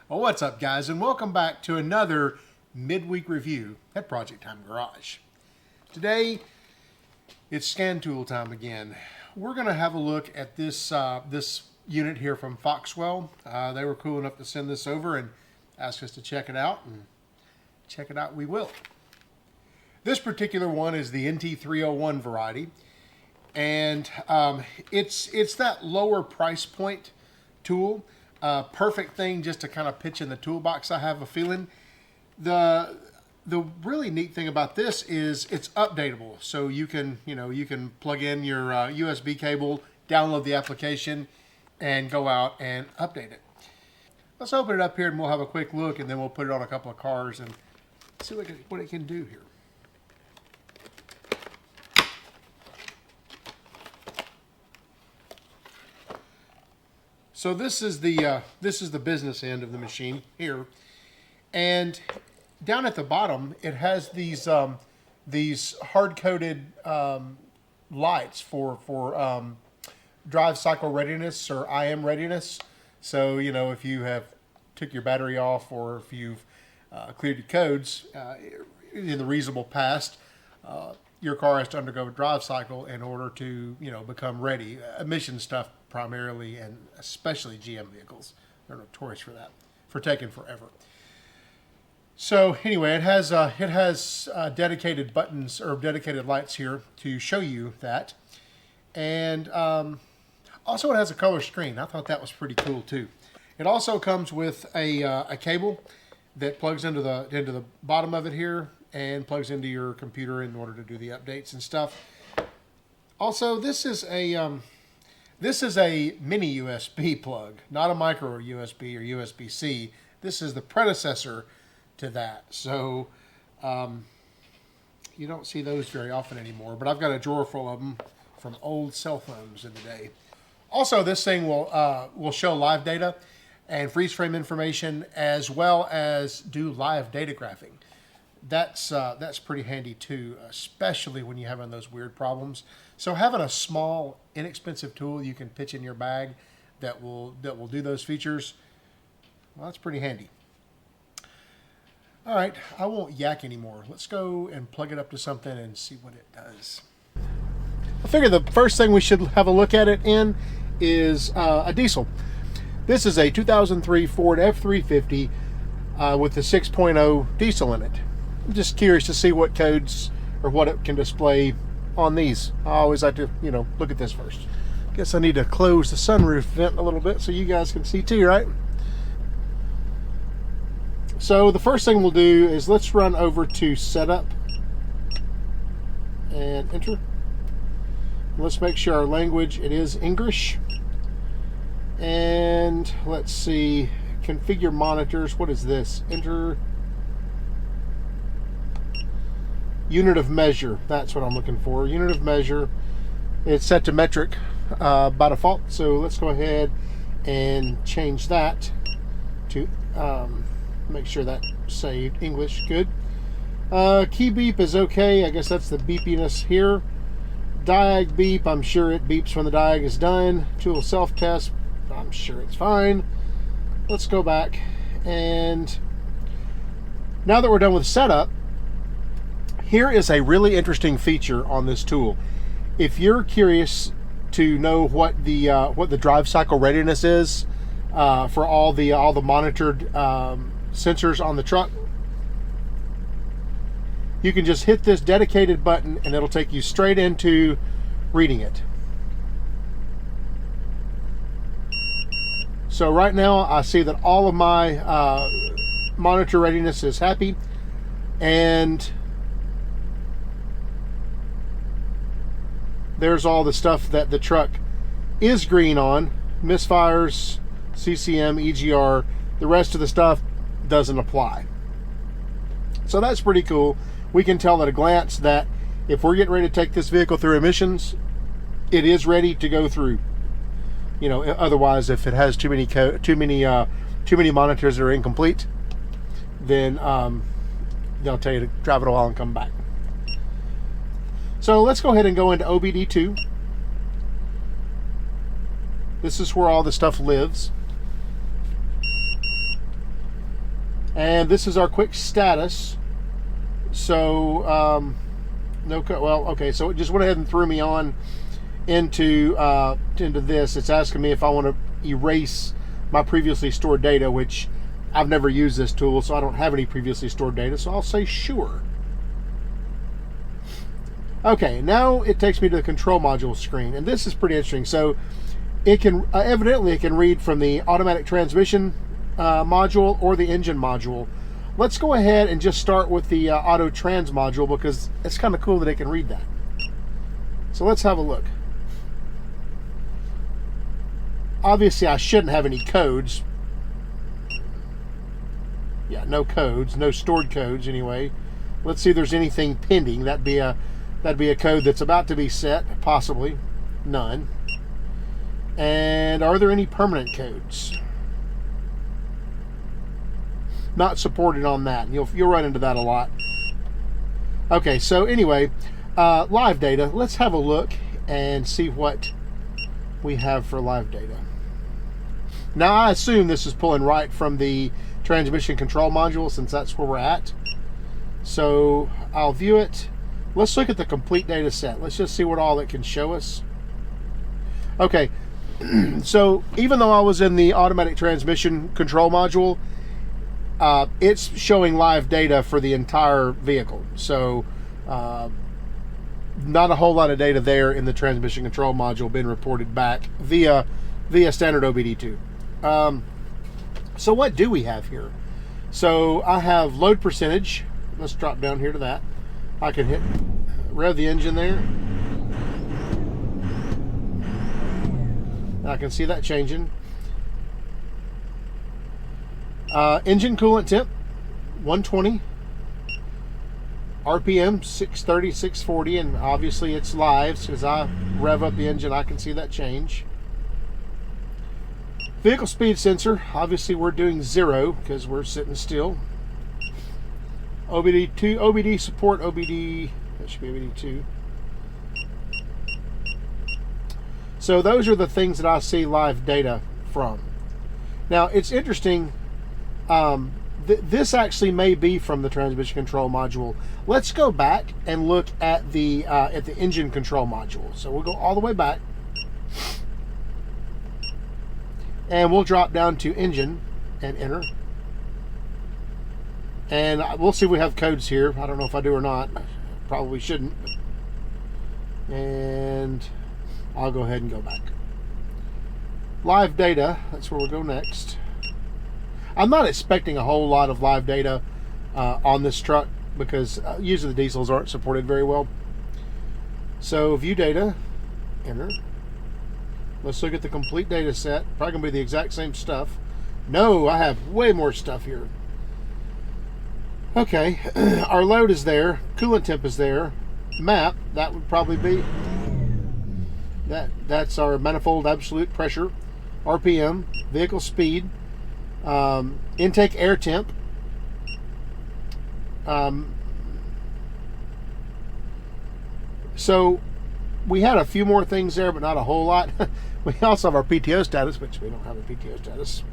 Well, what's up, guys, and welcome back to another midweek review at Project Time Garage. Today, it's scan tool time again. We're going to have a look at this this unit here from Foxwell. They were cool enough to send this over and ask us to check it out, and check it out we will. This particular one is the NT301 variety, and it's that lower price point tool. Perfect thing just to kind of pitch in the toolbox, I have a feeling. The really neat thing about this is it's updatable. So you can plug in your USB cable, download the application, and go out and update it. Let's open it up here and we'll have a quick look, and then we'll put it on a couple of cars and see what it can do here. So this is the business end of the machine here, and down at the bottom it has these hard-coated lights for drive cycle readiness or IM readiness. So if you have took your battery off, or if you've cleared your codes in the reasonable past, your car has to undergo a drive cycle in order to become ready. Emission stuff primarily, and especially GM vehicles. They're notorious for that, for taking forever. So anyway, it has dedicated buttons or dedicated lights here to show you that, and also it has a color screen. I thought that was pretty cool too. It also comes with a cable that plugs into the bottom of it here and plugs into your computer in order to do the updates and stuff. Also, this is a mini USB plug, not a micro USB or USB-C. This is the predecessor to that. So you don't see those very often anymore, but I've got a drawer full of them from old cell phones in the day. Also, this thing will show live data and freeze frame information, as well as do live data graphing. That's pretty handy too, especially when you're having those weird problems. So having a small, inexpensive tool you can pitch in your bag that will do those features, well, that's pretty handy. All right, I won't yak anymore. Let's go and plug it up to something and see what it does. I figure the first thing we should have a look at it in is a diesel. This is a 2003 Ford F350 with the 6.0 diesel in it. I'm just curious to see what codes or what it can display on these. I always like to, look at this first. Guess I need to close the sunroof vent a little bit so you guys can see too, right? So the first thing we'll do is let's run over to Setup and Enter. Let's make sure our language, it is English. And let's see, configure monitors. What is this? Enter unit of measure. That's what I'm looking for. Unit of measure. It's set to metric by default. So let's go ahead and change that to make sure that saved English. Good. Key beep is okay. I guess that's the beepiness here. Diag beep. I'm sure it beeps when the diag is done. Tool self test. I'm sure it's fine. Let's go back, and now that we're done with setup, here is a really interesting feature on this tool. If you're curious to know what the drive cycle readiness is for all the monitored sensors on the truck, you can just hit this dedicated button and it'll take you straight into reading it. So right now I see that all of my monitor readiness is happy, and there's all the stuff that the truck is green on. Misfires, CCM, EGR, the rest of the stuff doesn't apply. So that's pretty cool. We can tell at a glance that if we're getting ready to take this vehicle through emissions, it is ready to go through. Otherwise, if it has too many monitors that are incomplete, then they'll tell you to drive it a while and come back. So let's go ahead and go into OBD2. This is where all the stuff lives. And this is our quick status. So no code. Well, okay, so it just went ahead and threw me on into this. It's asking me if I want to erase my previously stored data, which I've never used this tool, so I don't have any previously stored data, so I'll say sure. Okay, now it takes me to the control module screen, and this is pretty interesting. So it can evidently it can read from the automatic transmission module or the engine module. Let's go ahead and just start with the auto trans module, because it's kind of cool that it can read that. So let's have a look. Obviously I shouldn't have any codes. Yeah, no codes, no stored codes anyway. Let's see if there's anything pending. That'd be a code that's about to be set, possibly. None. And are there any permanent codes? Not supported on that. You'll run into that a lot. Okay, so anyway, live data. Let's have a look and see what we have for live data. Now I assume this is pulling right from the transmission control module, since that's where we're at. So I'll view it. Let's look at the complete data set. Let's just see what all it can show us. Okay, so even though I was in the automatic transmission control module, it's showing live data for the entire vehicle. So not a whole lot of data there in the transmission control module being reported back via standard OBD2. So what do we have here? So I have load percentage. Let's drop down here to that. I can hit rev the engine there. I can see that changing. Engine coolant temp 120, RPM 630, 640, and obviously it's live. As I rev up the engine, I can see that change. Vehicle speed sensor, obviously we're doing 0 because we're sitting still. OBD2, OBD support, OBD, that should be OBD2. So those are the things that I see live data from. Now it's interesting, this actually may be from the transmission control module. Let's go back and look at the engine control module. So we'll go all the way back, and we'll drop down to engine and enter. And we'll see if we have codes here. I don't know if I do or not. Probably shouldn't. And I'll go ahead and go back. Live data, that's where we'll go next. I'm not expecting a whole lot of live data on this truck, because usually the diesels aren't supported very well. So view data, enter. Let's look at the complete data set. Probably gonna be the exact same stuff. No, I have way more stuff here. Okay, our load is there, coolant temp is there, map, that would probably be, that's our manifold absolute pressure, RPM, vehicle speed, intake air temp, so we had a few more things there, but not a whole lot. We also have our PTO status, which we don't have a PTO status.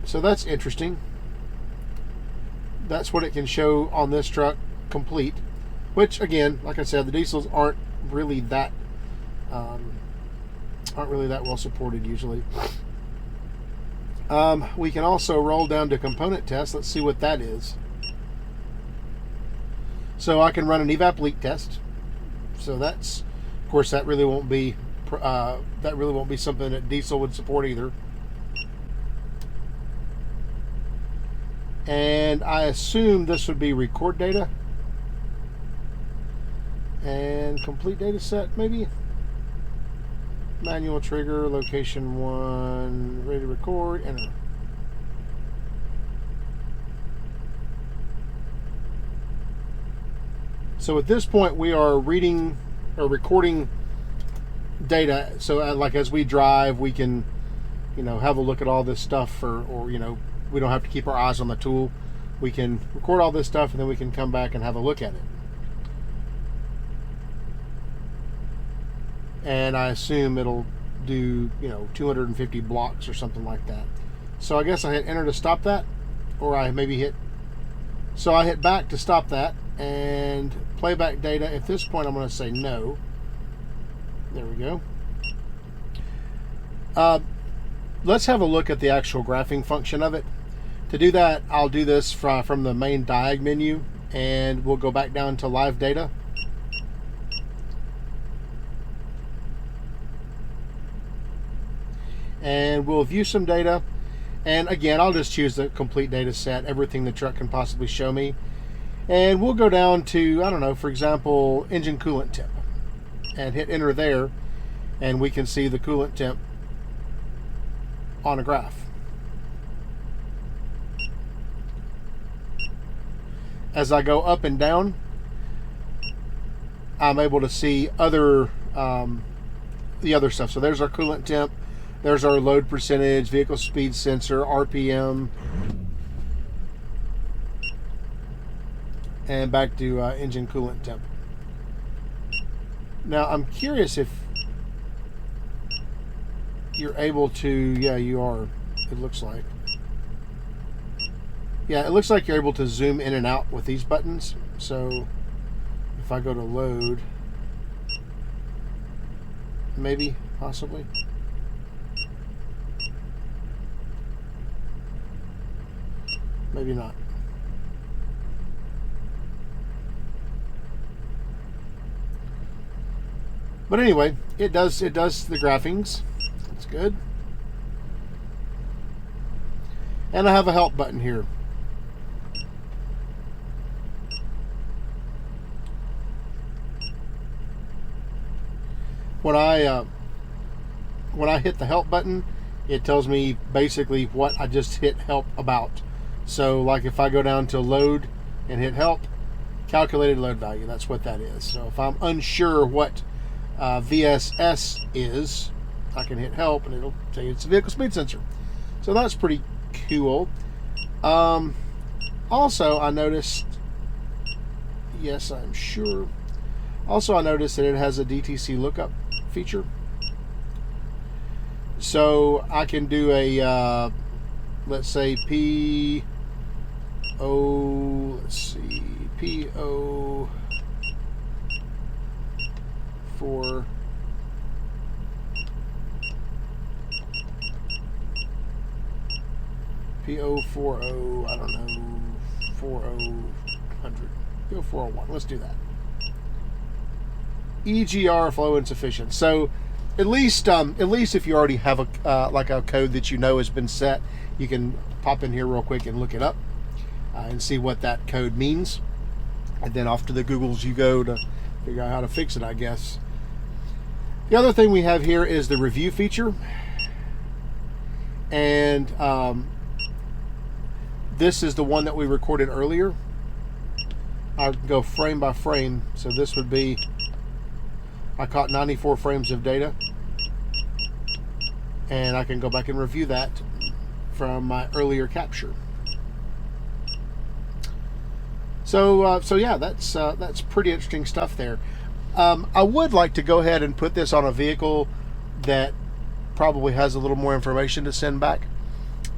So that's interesting. That's what it can show on this truck, complete. Which, again, like I said, the diesels aren't really that well supported usually. We can also roll down to component test. Let's see what that is. So I can run an evap leak test. So that's, of course, that really won't be something that diesel would support either. And I assume this would be record data and complete data set, maybe. Manual trigger, location 1, ready to record, enter. So at this point we are reading or recording data. So like as we drive, we can, have a look at all this stuff, or we don't have to keep our eyes on the tool. We can record all this stuff, and then we can come back and have a look at it. And I assume it'll do 250 blocks or something like that. So I guess I hit enter to stop that, or I maybe hit, so I hit back to stop that, and playback data. At this point I'm going to say no. There we go. Let's have a look at the actual graphing function of it. To do that, I'll do this from the main diag menu, and we'll go back down to live data. And we'll view some data. And again, I'll just choose the complete data set, everything the truck can possibly show me. And we'll go down to, I don't know, for example, engine coolant temp, and hit enter there, and we can see the coolant temp on a graph. As I go up and down, I'm able to see other the other stuff. So there's our coolant temp, there's our load percentage, vehicle speed sensor, RPM, and back to engine coolant temp. Now I'm curious if you're able to, yeah, you are, it looks like. Yeah, it looks like you're able to zoom in and out with these buttons. So if I go to load, maybe, possibly. Maybe not. But anyway, it does the graphings. That's good. And I have a help button here. When I hit the help button, it tells me basically what I just hit help about. So like if I go down to load and hit help, calculated load value, that's what that is. So if I'm unsure what VSS is, I can hit help and it'll tell you it's a vehicle speed sensor. So that's pretty cool. Also, I noticed, yes, I'm sure. Also, I noticed that it has a DTC lookup feature. So I can do a, let's say PO, let's see, PO for PO40, I don't know, 4000, PO401. Let's do that. EGR flow insufficient. So at least if you already have a like a code that you know has been set, you can pop in here real quick and look it up and see what that code means, and then off to the Googles you go to figure out how to fix it, I guess. The other thing we have here is the review feature, and this is the one that we recorded earlier. I'll go frame by frame. So this would be, I caught 94 frames of data, and I can go back and review that from my earlier capture. So yeah, that's pretty interesting stuff there. I would like to go ahead and put this on a vehicle that probably has a little more information to send back,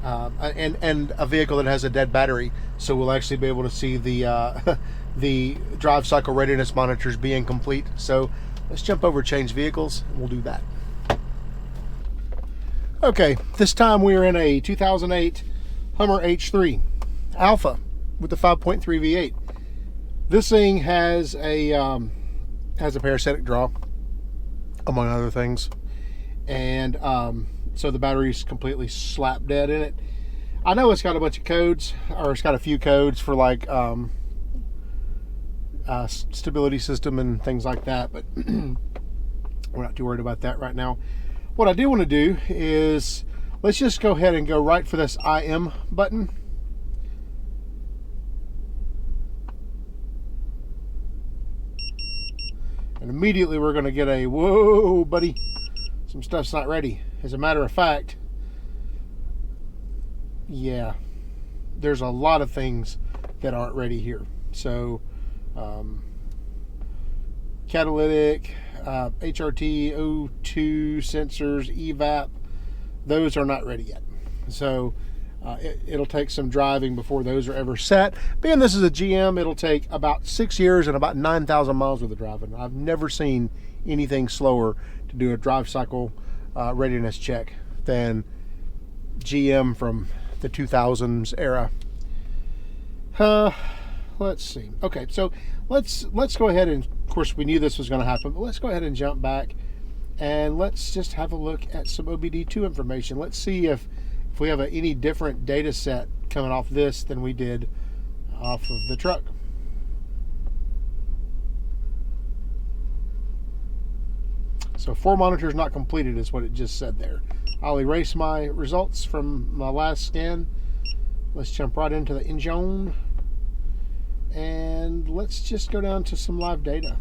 and a vehicle that has a dead battery, so we'll actually be able to see the the drive cycle readiness monitors being complete. So let's jump over change vehicles, and we'll do that. Okay, this time we are in a 2008 Hummer H3 Alpha with the 5.3 V8. This thing has a parasitic draw, among other things, and so the battery's completely slap dead in it. I know it's got a bunch of codes, or it's got a few codes for like stability system and things like that, but we're not too worried about that right now. What I do want to do is, let's just go ahead and go right for this IM button. And immediately we're going to get a, whoa, buddy, some stuff's not ready. As a matter of fact, yeah, there's a lot of things that aren't ready here. So, catalytic, HRT, O2 sensors, EVAP, those are not ready yet. So it'll take some driving before those are ever set. Being this is a GM, it'll take about 6 years and about 9,000 miles worth of driving. I've never seen anything slower to do a drive cycle readiness check than GM from the 2000s era. Let's see. Okay, so let's go ahead and, of course, we knew this was going to happen, but let's go ahead and jump back and let's just have a look at some OBD2 information. Let's see if we have any different data set coming off this than we did off of the truck. So 4 monitors not completed is what it just said there. I'll erase my results from my last scan. Let's jump right into the engine and let's just go down to some live data.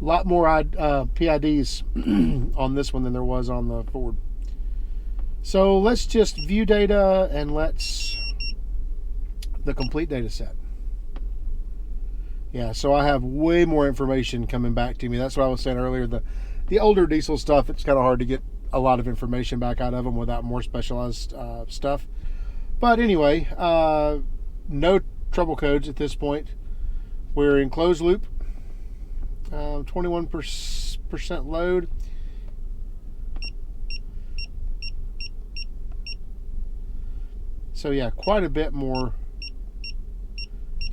A lot more PIDs on this one than there was on the Ford. So let's just view data and let's the complete data set. Yeah, so I have way more information coming back to me. That's what I was saying earlier. The older diesel stuff, it's kind of hard to get a lot of information back out of them without more specialized stuff. But anyway, no trouble codes at this point. We're in closed loop. 21% load. So yeah, quite a bit more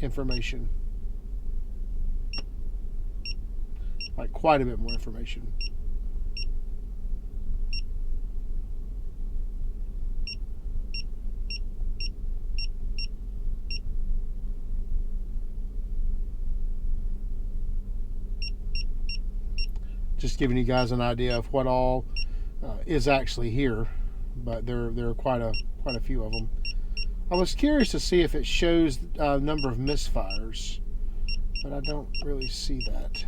information. Like quite a bit more information. Just giving you guys an idea of what all is actually here, but there are quite a few of them. I was curious to see if it shows number of misfires, but I don't really see that.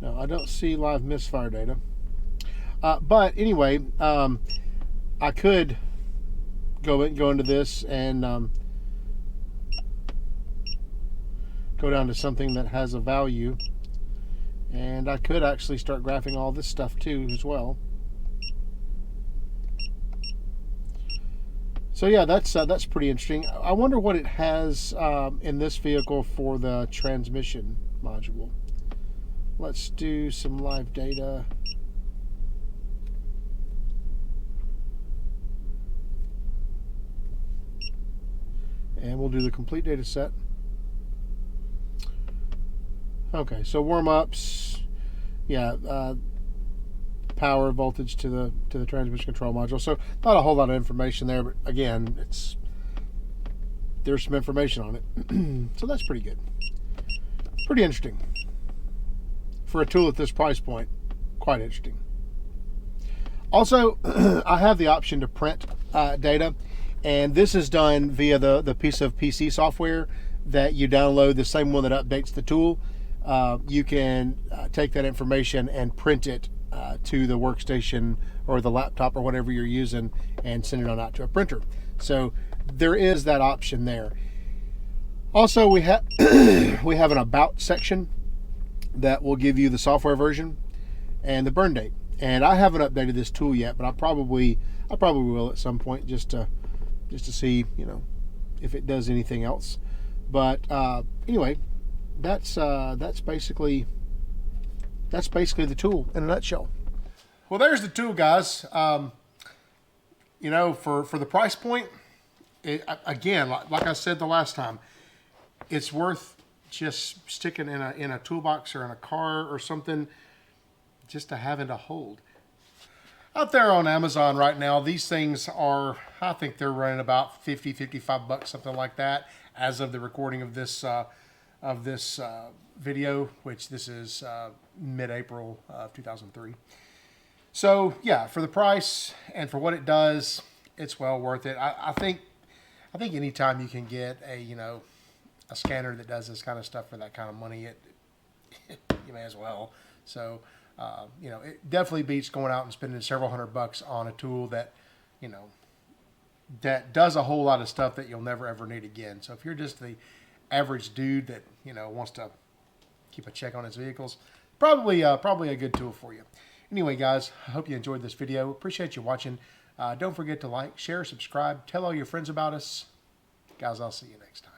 No, I don't see live misfire data. But anyway, I could go into this and go down to something that has a value, and I could actually start graphing all this stuff too as well. So yeah, that's pretty interesting. I wonder what it has in this vehicle for the transmission module. Let's do some live data. And we'll do the complete data set. Okay, so warm-ups, yeah, power, voltage to the transmission control module. So not a whole lot of information there, but again, there's some information on it. So that's pretty good. Pretty interesting. For a tool at this price point, quite interesting. Also, I have the option to print data, and this is done via the piece of PC software that you download, the same one that updates the tool. You can take that information and print it to the workstation or the laptop or whatever you're using and send it on out to a printer. So there is that option there. Also, we have an about section that will give you the software version and the burn date. And I haven't updated this tool yet, but I probably will at some point just to see, you know, if it does anything else. But anyway, that's basically the tool in a nutshell. Well, there's the tool, guys. You know, for the price point, again, like I said the last time, it's worth just sticking in a toolbox or in a car or something, just to have it to hold. Out there on Amazon right now, these things are, I think they're running about 50, 55 bucks, something like that, as of the recording of this video, which this is mid-April of 2003. So yeah, for the price and for what it does, it's well worth it. I think anytime you can get a scanner that does this kind of stuff for that kind of money, you may as well. So it definitely beats going out and spending several $100 on a tool that that does a whole lot of stuff that you'll never ever need again. So if you're just the average dude that wants to keep a check on his vehicles, probably a good tool for you. Anyway, guys, I hope you enjoyed this video. Appreciate you watching. Don't forget to like, share, subscribe, tell all your friends about us. Guys, I'll see you next time.